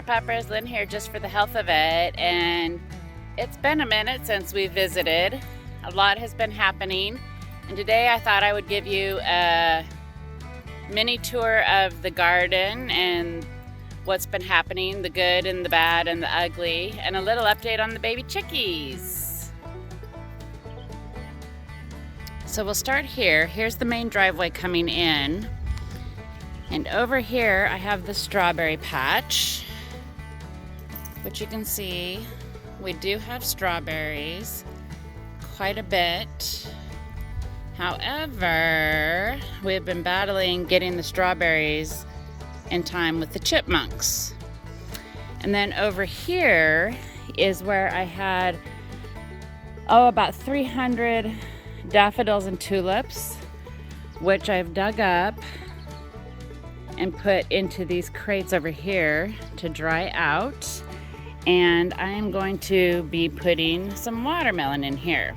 Puppers, Lynn here, just for the health of it, and it's been a minute since we visited. A lot has been happening, and today I thought I would give you a mini tour of the garden and what's been happening, the good and the bad and the ugly, and a little update on the baby chickies. So we'll start here. Here's the main driveway coming in, and over here I have the strawberry patch, which you can see we do have strawberries, quite a bit. However, we have been battling getting the strawberries in time with the chipmunks. And then over here is where I had about 300 daffodils and tulips, which I've dug up and put into these crates over here to dry out. And I am going to be putting some watermelon in here.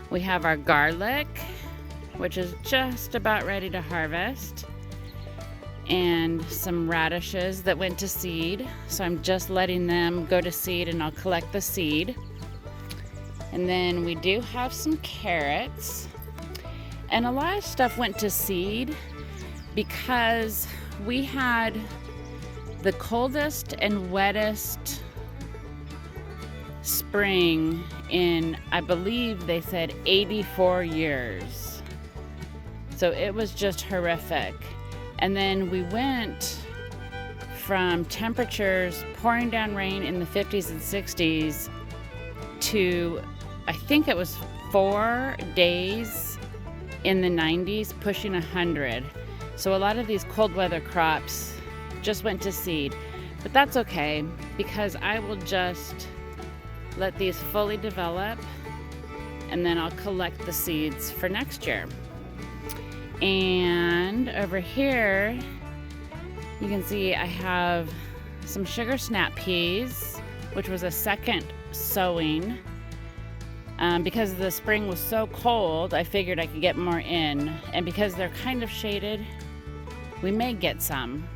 We have our garlic, which is just about ready to harvest, and some radishes that went to seed. So I'm just letting them go to seed and I'll collect the seed. And then we do have some carrots. And a lot of stuff went to seed because we had the coldest and wettest spring in, I believe they said 84 years. So it was just horrific. And then we went from temperatures pouring down rain in the 50s and 60s to, I think it was 4 days in the 90s pushing 100. So a lot of these cold weather crops just went to seed, but that's okay because I will just let these fully develop and then I'll collect the seeds for next year. And over here you can see I have some sugar snap peas, which was a second sowing. Because the spring was so cold, I figured I could get more in, and because they're kind of shaded, we may get some.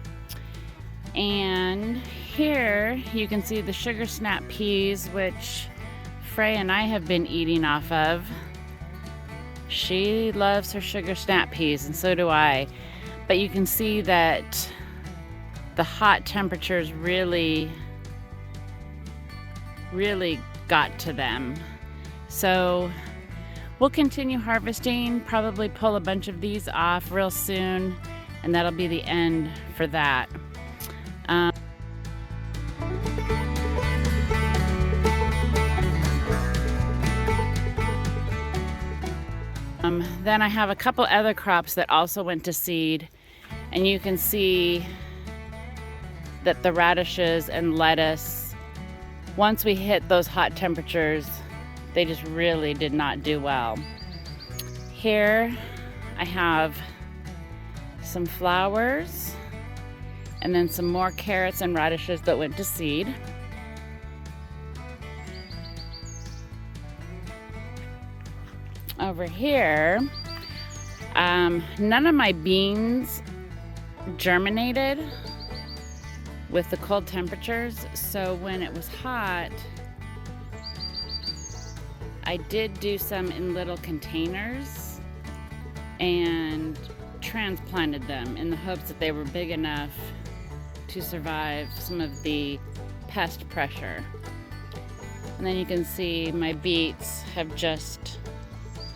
And here you can see the sugar snap peas, which Frey and I have been eating off of. She loves her sugar snap peas, and so do I. But you can see that the hot temperatures really got to them. So we'll continue harvesting, probably pull a bunch of these off real soon, and that'll be the end for that. Then I have a couple other crops that also went to seed, and you can see that the radishes and lettuce, once we hit those hot temperatures, they just really did not do well. Here I have some flowers and then some more carrots and radishes that went to seed. Over here, none of my beans germinated with the cold temperatures, so when it was hot, I did do some in little containers and transplanted them in the hopes that they were big enough to survive some of the pest pressure. And then you can see my beets have just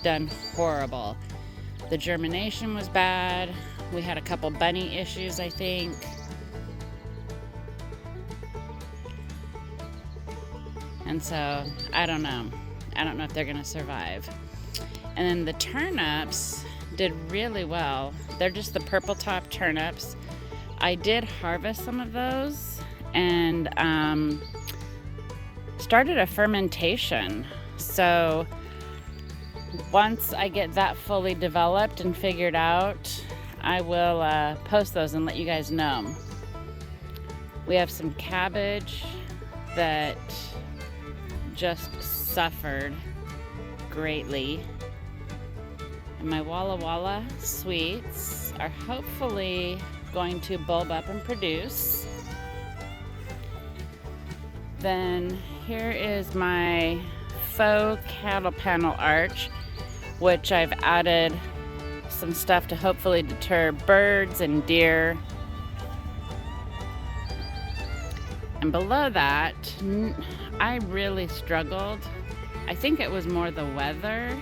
done horrible. The germination was bad. We had a couple bunny issues, I think. And so I don't know if they're gonna survive. And then the turnips did really well. They're just the purple top turnips. I did harvest some of those and started a fermentation. So once I get that fully developed and figured out, I will post those and let you guys know. We have some cabbage that just suffered greatly. And my Walla Walla sweets are hopefully going to bulb up and produce. Then here is my faux cattle panel arch, which I've added some stuff to hopefully deter birds and deer. And below that, I really struggled. I think it was more the weather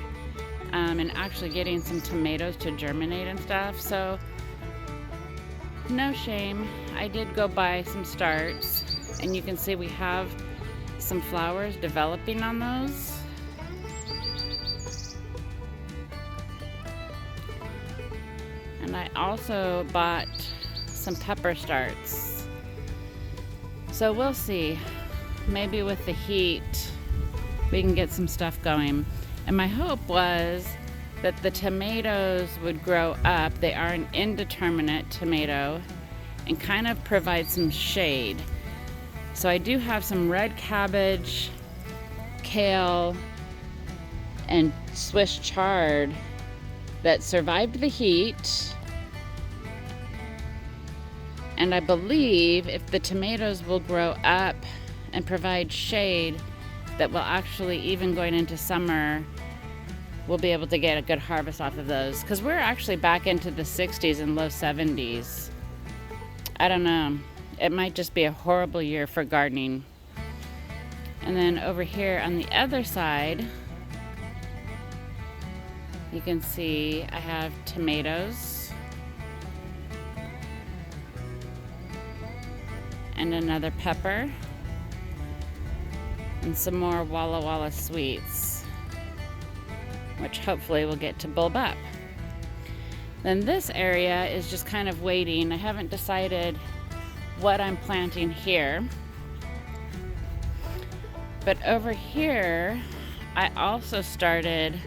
and actually getting some tomatoes to germinate and stuff. So no shame, I did go buy some starts, and you can see we have some flowers developing on those. And I also bought some pepper starts. So we'll see. Maybe with the heat, we can get some stuff going. And my hope was that the tomatoes would grow up. They are an indeterminate tomato and kind of provide some shade. So I do have some red cabbage, kale, and Swiss chard that survived the heat. And I believe if the tomatoes will grow up and provide shade, that will actually, even going into summer, we'll be able to get a good harvest off of those. Because we're actually back into the 60s and low 70s. I don't know. It might just be a horrible year for gardening. And then over here on the other side, you can see I have tomatoes and another pepper and some more Walla Walla sweets, which hopefully will get to bulb up. Then this area is just kind of waiting. I haven't decided what I'm planting here. But over here, I also started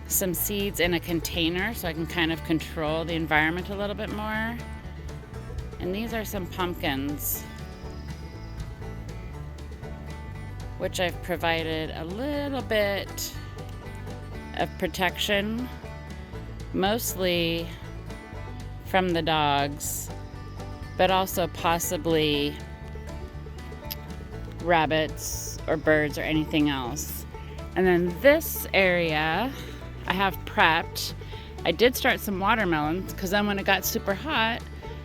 some seeds in a container so I can kind of control the environment a little bit more. And these are some pumpkins, which I've provided a little bit of protection, mostly from the dogs, but also possibly rabbits or birds or anything else. And then this area I have prepped. I did start some watermelons because then when it got super hot,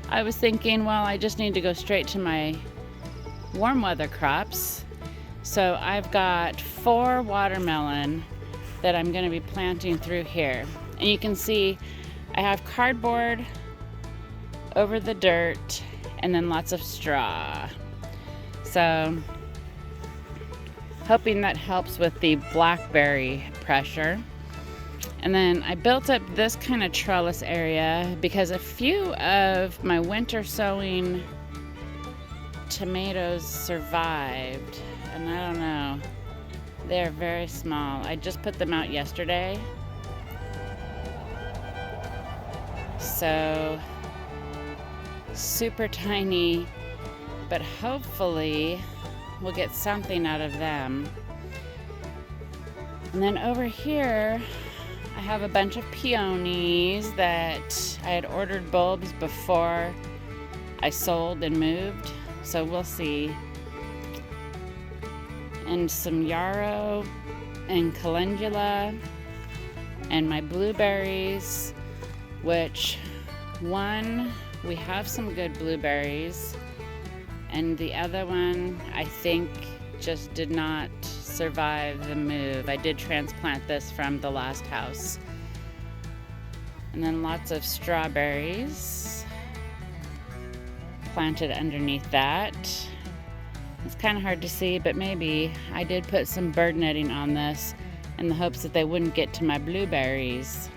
I was thinking, well, I just need to go straight to my warm weather crops. So I've got 4 watermelon that I'm going to be planting through here. And you can see I have cardboard over the dirt and then lots of straw. So hoping that helps with the blackberry pressure. And then I built up this kind of trellis area because a few of my winter sowing tomatoes survived. And I don't know, they're very small. I just put them out yesterday. So super tiny, but hopefully we'll get something out of them. And then over here, I have a bunch of peonies that I had ordered bulbs before I sold and moved. So we'll see. And some yarrow and calendula and my blueberries, which one, we have some good blueberries, and the other one I think just did not survive the move. I did transplant this from the last house. And then lots of strawberries planted underneath that. It's kind of hard to see, but maybe I did put some bird netting on this in the hopes that they wouldn't get to my blueberries.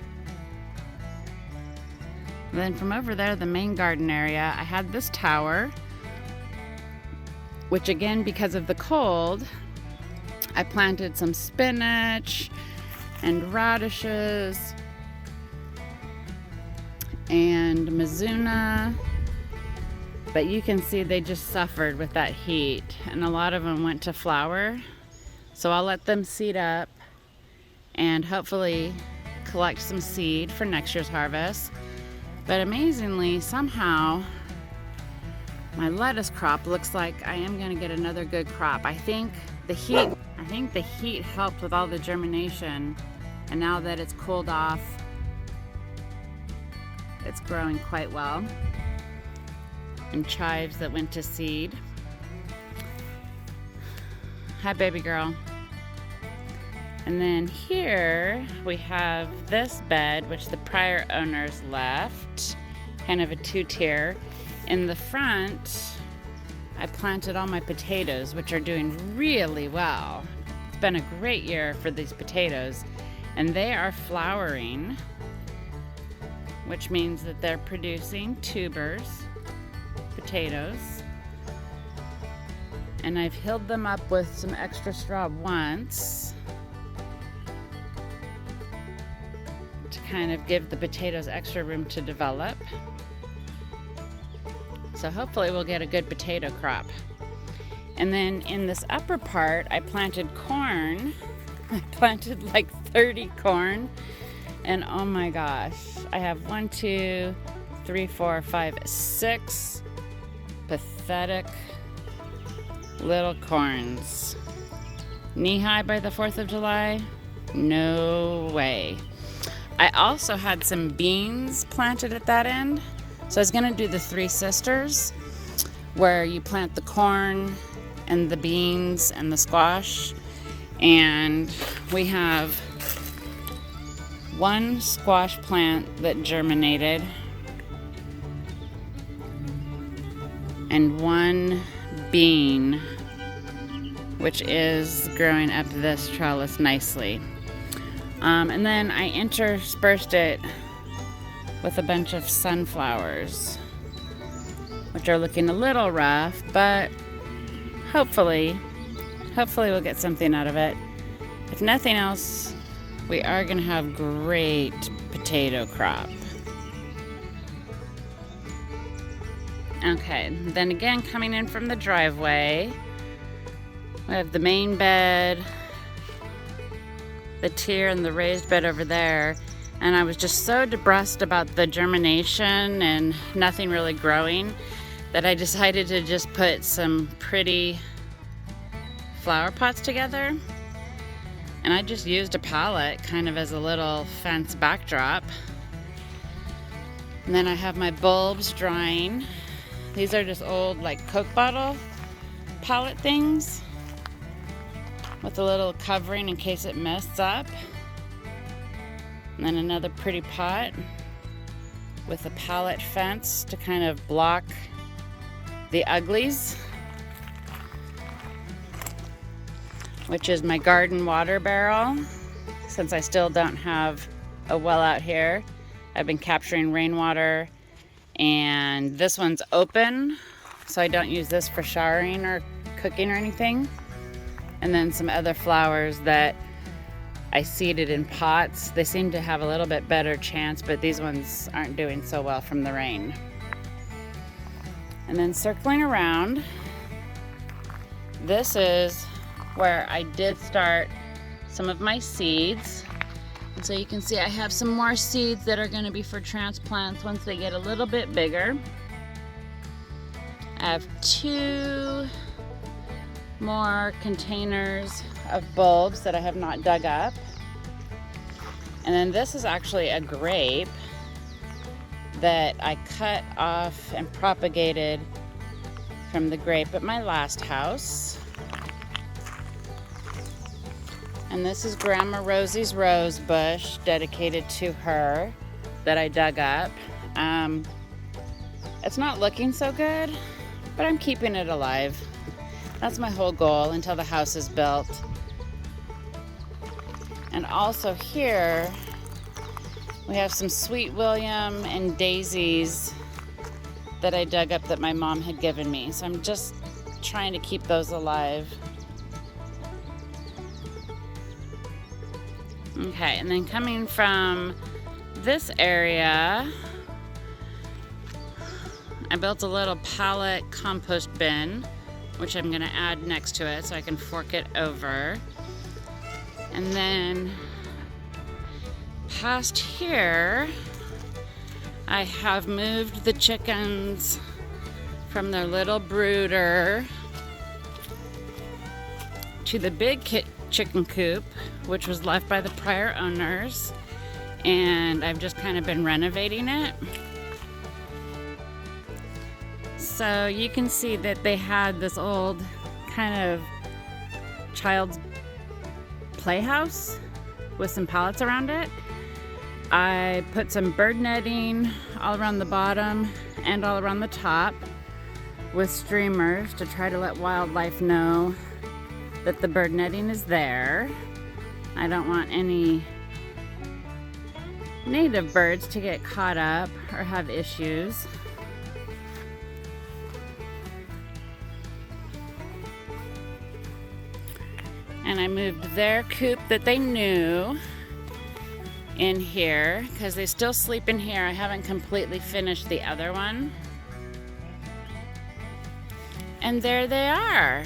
And then from over there, the main garden area, I had this tower, which again, because of the cold, I planted some spinach and radishes and mizuna. But you can see they just suffered with that heat, and a lot of them went to flower. So I'll let them seed up and hopefully collect some seed for next year's harvest. But amazingly, somehow my lettuce crop looks like I am going to get another good crop. I think the heat helped with all the germination, and now that it's cooled off, it's growing quite well. And chives that went to seed. Hi, baby girl. And then here we have this bed, which the prior owners left, kind of a two-tier. In the front, I planted all my potatoes, which are doing really well. It's been a great year for these potatoes, and they are flowering, which means that they're producing tubers, potatoes. And I've hilled them up with some extra straw once to kind of give the potatoes extra room to develop. So hopefully we'll get a good potato crop. And then in this upper part, I planted corn. I planted like 30 corn. And oh my gosh, I have 1, 2, 3, 4, 5, 6 pathetic little corns. Knee-high by the 4th of July? No way. I also had some beans planted at that end. So I was gonna do the 3 sisters, where you plant the corn and the beans and the squash. And we have 1 squash plant that germinated and 1 bean, which is growing up this trellis nicely. And then I interspersed it with a bunch of sunflowers, which are looking a little rough, but hopefully we'll get something out of it. If nothing else, we are gonna have great potato crop. Okay, then again, coming in from the driveway, we have the main bed, the tier, and the raised bed over there. And I was just so depressed about the germination and nothing really growing that I decided to just put some pretty flower pots together. And I just used a pallet kind of as a little fence backdrop. And then I have my bulbs drying. These are just old like Coke bottle pallet things with a little covering in case it mists up. And then another pretty pot with a pallet fence to kind of block the uglies, which is my garden water barrel. Since I still don't have a well out here, I've been capturing rainwater, and this one's open, so I don't use this for showering or cooking or anything. And then some other flowers that I seeded in pots. They seem to have a little bit better chance, but these ones aren't doing so well from the rain. And then circling around, this is where I did start some of my seeds. And so you can see I have some more seeds that are going to be for transplants once they get a little bit bigger. I have 2 more containers of bulbs that I have not dug up. And then this is actually a grape that I cut off and propagated from the grape at my last house. And this is Grandma Rosie's rose bush dedicated to her that I dug up. It's not looking so good, but I'm keeping it alive. That's my whole goal until the house is built. And also here, we have some Sweet William and daisies that I dug up that my mom had given me. So I'm just trying to keep those alive. Okay, and then coming from this area, I built a little pallet compost bin, which I'm gonna add next to it so I can fork it over. And then past here, I have moved the chickens from their little brooder to the big chicken coop, which was left by the prior owners, and I've just kind of been renovating it. So you can see that they had this old kind of child's playhouse with some pallets around it. I put some bird netting all around the bottom and all around the top with streamers to try to let wildlife know that the bird netting is there. I don't want any native birds to get caught up or have issues. And I moved their coop that they knew in here because they still sleep in here. I haven't completely finished the other one. And there they are.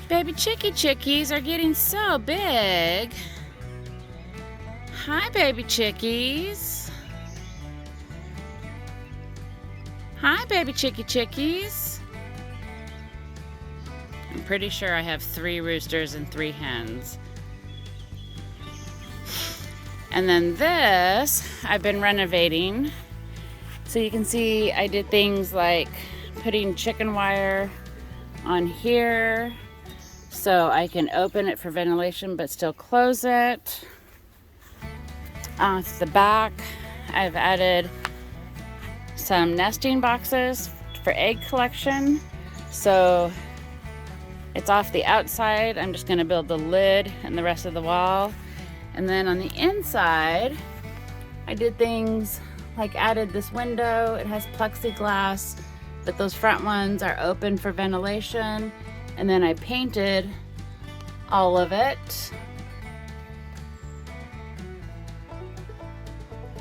Baby chickies are getting so big. Hi, baby chickies. Hi, baby chickies. I'm pretty sure I have 3 roosters and 3 hens. And then this, I've been renovating. So you can see I did things like putting chicken wire on here so I can open it for ventilation but still close it. Off the back, I've added some nesting boxes for egg collection. So it's off the outside. I'm just gonna build the lid and the rest of the wall. And then on the inside, I did things like added this window. It has plexiglass, but those front ones are open for ventilation. And then I painted all of it.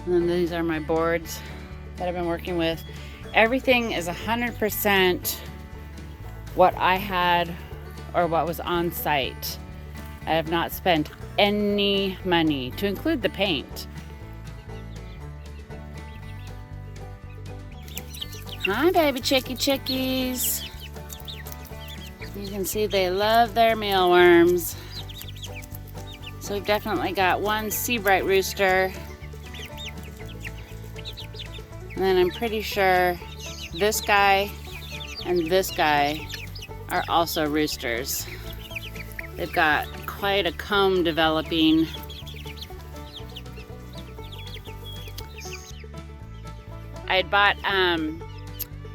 And then these are my boards that I've been working with. Everything is 100% what I had or what was on site. I have not spent any money, to include the paint. Hi, baby chickies. You can see they love their mealworms. So we've definitely got one Seabright rooster. And then I'm pretty sure this guy and this guy are also roosters. They've got quite a comb developing. I had bought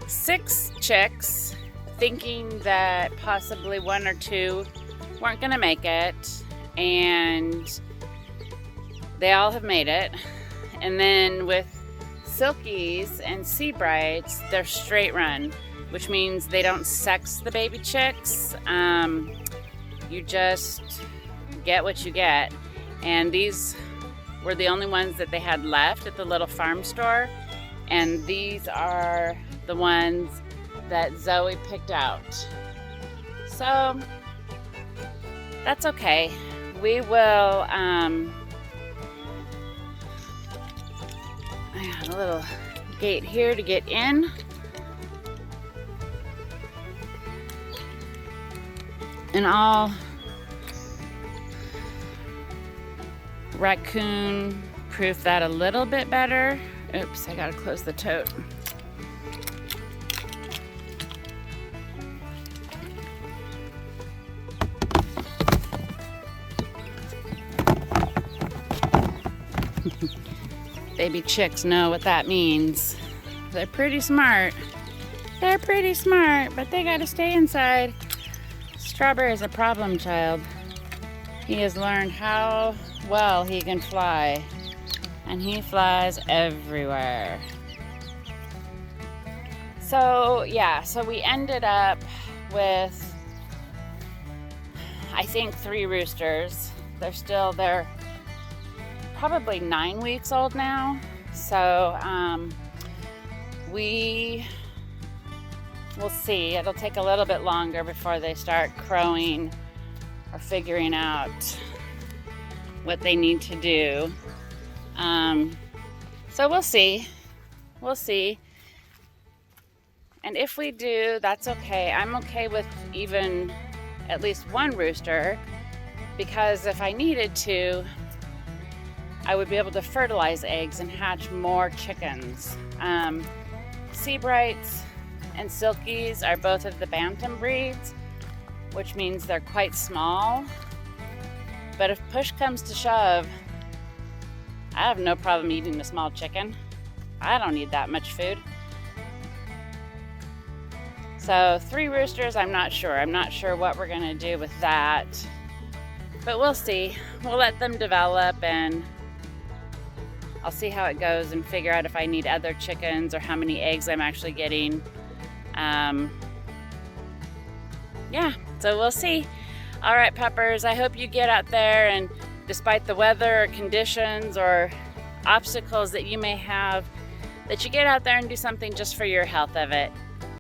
6 chicks, thinking that possibly 1 or 2 weren't gonna make it, and they all have made it. And then with Silkies and Seabrights, they're straight run, which means they don't sex the baby chicks. You just get what you get. And these were the only ones that they had left at the little farm store. And these are the ones that Zoe picked out. So that's okay. We will, I have a little gate here to get in. And I'll raccoon proof that a little bit better. Oops, I gotta close the tote. Baby chicks know what that means. They're pretty smart. They're pretty smart, but they gotta stay inside. Strawberry is a problem child. He has learned how well he can fly, and he flies everywhere. So yeah, so we ended up with, I think, 3 roosters. They're probably 9 weeks old now. So we'll see. It'll take a little bit longer before they start crowing or figuring out what they need to do. So we'll see. And if we do, that's okay. I'm okay with even at least one rooster, because if I needed to, I would be able to fertilize eggs and hatch more chickens. Seabrights and Silkies are both of the bantam breeds, which means they're quite small. But if push comes to shove, I have no problem eating a small chicken. I don't need that much food. So 3 roosters, I'm not sure. I'm not sure what we're gonna do with that, but we'll see. We'll let them develop, and I'll see how it goes and figure out if I need other chickens or how many eggs I'm actually getting. Yeah, so we'll see. All right, puppers, I hope you get out there, and despite the weather or conditions or obstacles that you may have, that you get out there and do something just for your health of it.